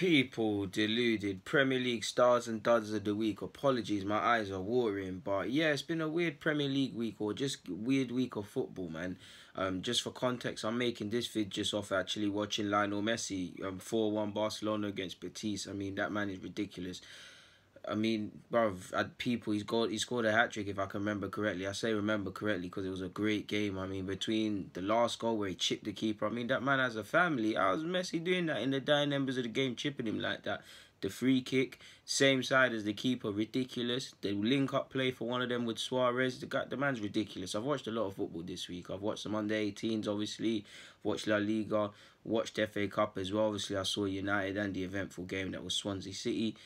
People deluded. Premier League stars and duds of the week. Apologies, my eyes are watering. But yeah, it's been a weird Premier League week, or just weird week of football, man. Just for context, I'm making this vid just off actually watching Lionel Messi 4-1 Barcelona against Betis. I mean, that man is ridiculous. I mean, bruv, he scored a hat trick if I can remember correctly. I say remember correctly because it was a great game. I mean, between the last goal where he chipped the keeper, I mean, that man has a family. How was Messi doing that in the dying embers of the game, chipping him like that? The free kick, same side as the keeper, ridiculous. The link-up play for one of them with Suarez, the man's ridiculous. I've watched a lot of football this week. I've watched some under-18s, obviously. Watched La Liga, watched FA Cup as well. Obviously, I saw United and the eventful game that was Swansea City.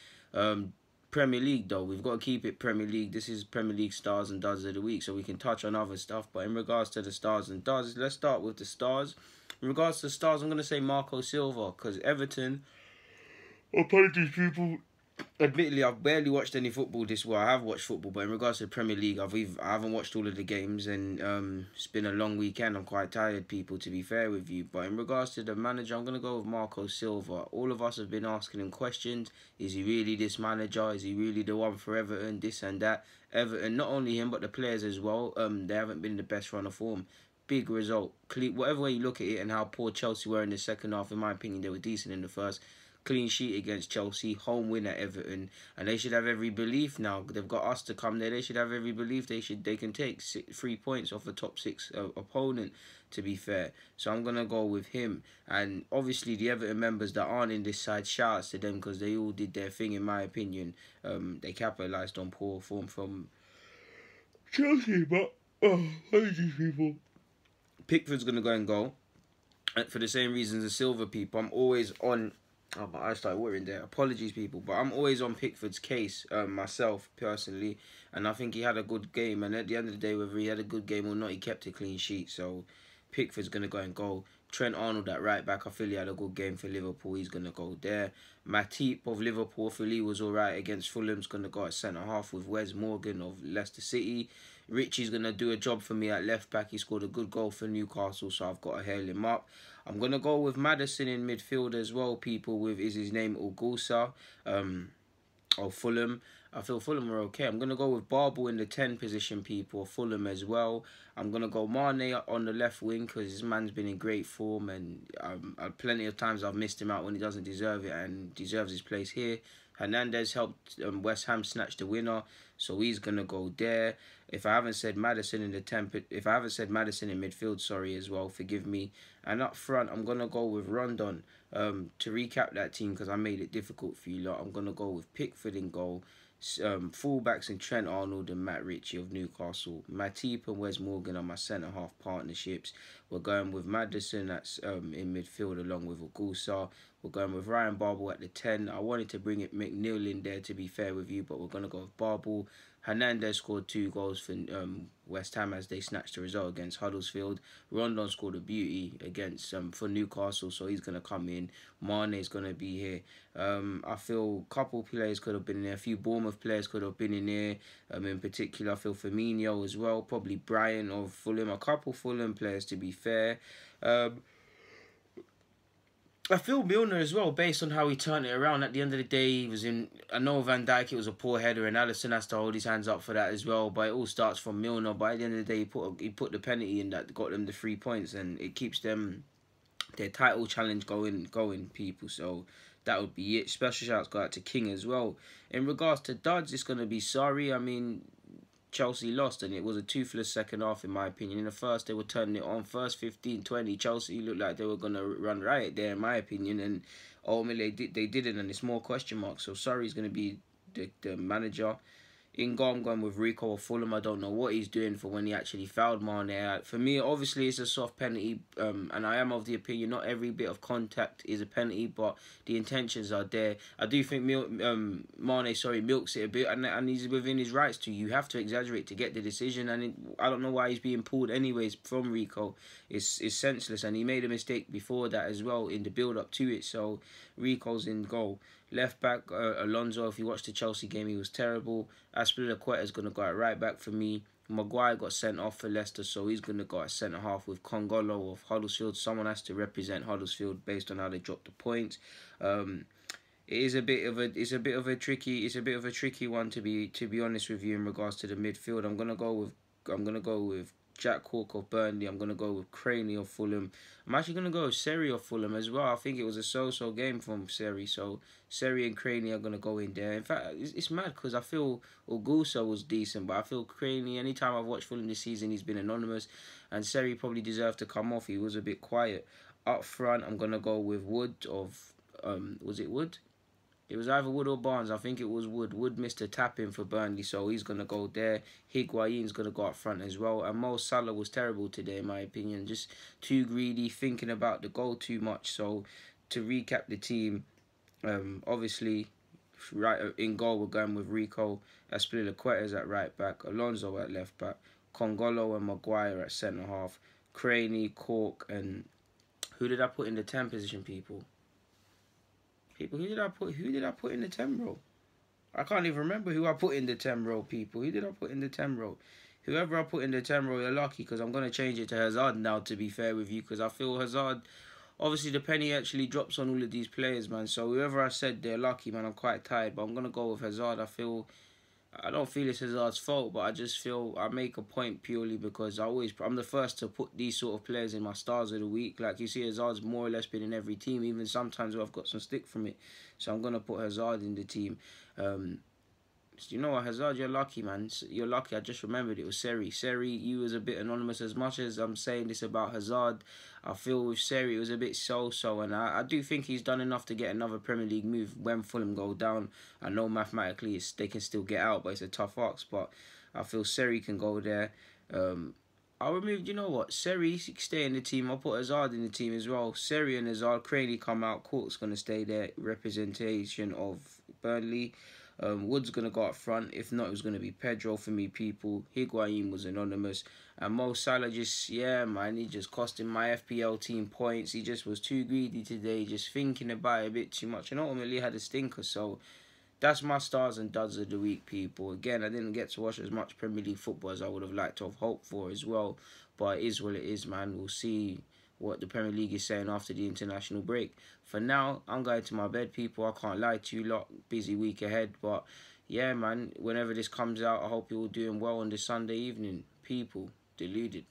Premier League though, we've got to keep it Premier League. This is Premier League stars and duds of the week, so we can touch on other stuff. But in regards to the stars and duds, let's start with the stars. In regards to the stars, I'm going to say Marco Silva, because Everton, apologies people, admittedly I've barely watched any football this week. I have watched football, but in regards to the Premier League, I haven't watched all of the games, and it's been a long weekend. I'm quite tired, people, to be fair with you. But in regards to the manager, I'm going to go with Marco Silva. All of us have been asking him questions. Is he really this manager? Is he really the one for Everton? This and that. Everton, not only him, but the players as well. They haven't been in the best run of form. Big result. Whatever way you look at it, and how poor Chelsea were in the second half, in my opinion, they were decent in the first. Clean sheet against Chelsea, home win at Everton, and they should have every belief now. They've got us to come there. They should have every belief they can take 3 points off a top 6 opponent, to be fair. So I'm gonna go with him. And obviously the Everton members that aren't in this side, shouts to them, because they all did their thing, in my opinion. They capitalised on poor form from Chelsea, but these people. Pickford's gonna go and goal, and for the same reasons as Silva, people. I'm always on. Oh, but I started worrying there. Apologies, people. But I'm always on Pickford's case, myself, personally. And I think he had a good game. And at the end of the day, whether he had a good game or not, he kept a clean sheet. So Pickford's going to go and goal. Trent Arnold at right back. I feel he had a good game for Liverpool. He's going to go there. Matip of Liverpool, I feel he was all right against Fulham's going to go at centre-half with Wes Morgan of Leicester City. Richie's going to do a job for me at left-back. He scored a good goal for Newcastle, so I've got to hail him up. I'm going to go with Maddison in midfield as well, people, with, is his name Augusta, of Fulham. I feel Fulham are okay. I'm going to go with Barble in the 10 position, people, Fulham as well. I'm going to go Mane on the left wing, because this man's been in great form, and plenty of times I've missed him out when he doesn't deserve it, and deserves his place here. Hernandez helped West Ham snatch the winner, so he's gonna go there. If I haven't said Maddison in the if I haven't said Maddison in midfield, sorry as well, forgive me. And up front, I'm gonna go with Rondon. To recap that team, because I made it difficult for you lot, I'm gonna go with Pickford in goal. Fullbacks in Trent Arnold and Matt Ritchie of Newcastle. Matip and Wes Morgan are my centre-half partnerships. We're going with Maddison that's in midfield along with Augusta. We're going with Ryan Barble at the 10. I wanted to bring it McNeil in there, to be fair with you, but we're going to go with Barble. Hernandez scored 2 goals for West Ham as they snatched the result against Huddersfield. Rondon scored a beauty against for Newcastle, so he's going to come in. Mane's going to be here. I feel a couple players could have been in there. A few Bournemouth players could have been in there. In particular, I feel Firmino as well. Probably Brian of Fulham. A couple Fulham players, to be fair. I feel Milner as well, based on how he turned it around. At the end of the day, he was in. I know Van Dijk, it was a poor header, and Alisson has to hold his hands up for that as well. But it all starts from Milner. But at the end of the day, he put the penalty in that got them the 3 points, and it keeps them their title challenge going, people. So that would be it. Special shouts go out to King as well. In regards to duds, it's gonna be Sarri. I mean, Chelsea lost, and it was a toothless second half, in my opinion. In the first, they were turning it on. First 15, 20, Chelsea looked like they were going to run riot there, in my opinion. And ultimately, they didn't, and it's more question marks. So Sarri's going to be the manager. In goal, I'm going with Rico of Fulham. I don't know what he's doing for when he actually fouled Mane. For me, obviously, it's a soft penalty, and I am of the opinion not every bit of contact is a penalty, but the intentions are there. I do think Mane, milks it a bit, and he's within his rights to. You have to exaggerate to get the decision, and I don't know why he's being pulled anyways from Rico. It's senseless, and he made a mistake before that as well in the build-up to it, so Rico's in goal. Left back, Alonso, if you watched the Chelsea game, he was terrible. Aspilicueta's going to go at right back for me. Maguire got sent off for Leicester, so he's going to go at centre-half with Congolo of Huddersfield. Someone has to represent Huddersfield based on how they dropped the points. It is a bit of a tricky one to be honest with you in regards to the midfield. I'm gonna go with Jack Cork of Burnley. I'm gonna go with Craney of Fulham. I'm actually gonna go with Sarri of Fulham as well. I think it was a so-so game from Sarri, so Sarri and Craney are gonna go in there. In fact, it's mad because I feel Augusto was decent, but I feel Craney. Anytime I've watched Fulham this season, he's been anonymous, and Sarri probably deserved to come off. He was a bit quiet up front. I'm gonna go with Wood of was it Wood? It was either Wood or Barnes. I think it was Wood. Wood missed a tap in for Burnley, so he's going to go there. Higuain's going to go up front as well. And Mo Salah was terrible today, in my opinion. Just too greedy, thinking about the goal too much. So, to recap the team, obviously, right in goal, we're going with Rico. Aspilicueta's at right back. Alonso at left back. Congolo and Maguire at centre half. Craney, Cork, and who did I put in the 10 position, people? Who did I put in the 10 role? I can't even remember who I put in the 10 role, people. Who did I put in the 10 role? Whoever I put in the 10 role, you're lucky, because I'm going to change it to Hazard now, to be fair with you, because I feel Hazard, obviously the penny actually drops on all of these players, man. So whoever I said, they're lucky, man. I'm quite tired, but I'm going to go with Hazard. I don't feel it's Hazard's fault, but I just feel I make a point purely because I'm the first to put these sort of players in my stars of the week. Like you see, Hazard's more or less been in every team, even sometimes where I've got some stick from it. So I'm going to put Hazard in the team. You know what, Hazard, you're lucky, man. You're lucky. I just remembered it was Sarri. Sarri, you was a bit anonymous. As much as I'm saying this about Hazard, I feel with Sarri it was a bit so-so, and I do think he's done enough to get another Premier League move when Fulham go down. I know mathematically they can still get out, but it's a tough ask. But I feel Sarri can go there. I'll remove, you know what, Sarri stay in the team. I'll put Hazard in the team as well. Sarri and Hazard, Craney come out. Cork's going to stay there. Representation of Burnley. Wood's going to go up front. If not, it was going to be Pedro for me, people. Higuain was anonymous. And Mo Salah just, yeah, man, he just costing my FPL team points. He just was too greedy today, just thinking about it a bit too much. And ultimately had a stinker. So that's my stars and duds of the week, people. Again, I didn't get to watch as much Premier League football as I would have liked to have hoped for as well. But it is what it is, man. We'll see what the Premier League is saying after the international break. For now, I'm going to my bed, people. I can't lie to you lot. Busy week ahead. But yeah, man, whenever this comes out, I hope you're all doing well on this Sunday evening. People, deluded.